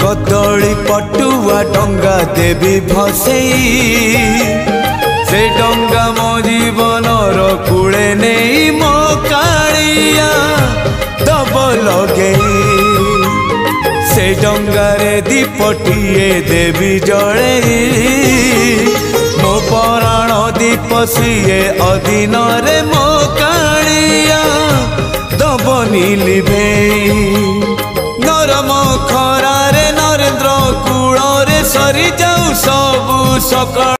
कदली पटुआ डंगा देवी भसई से डंगा मो जीवन कूले नहीं मो कालिया दब लगे से डंगारे दीपटिए देवी जड़े मो पराण दीप सीए अधीन रे मो कालिया दबनी लिभे नरम खरारे नरेंद्र कूल रे सरी जाऊ सबु सका।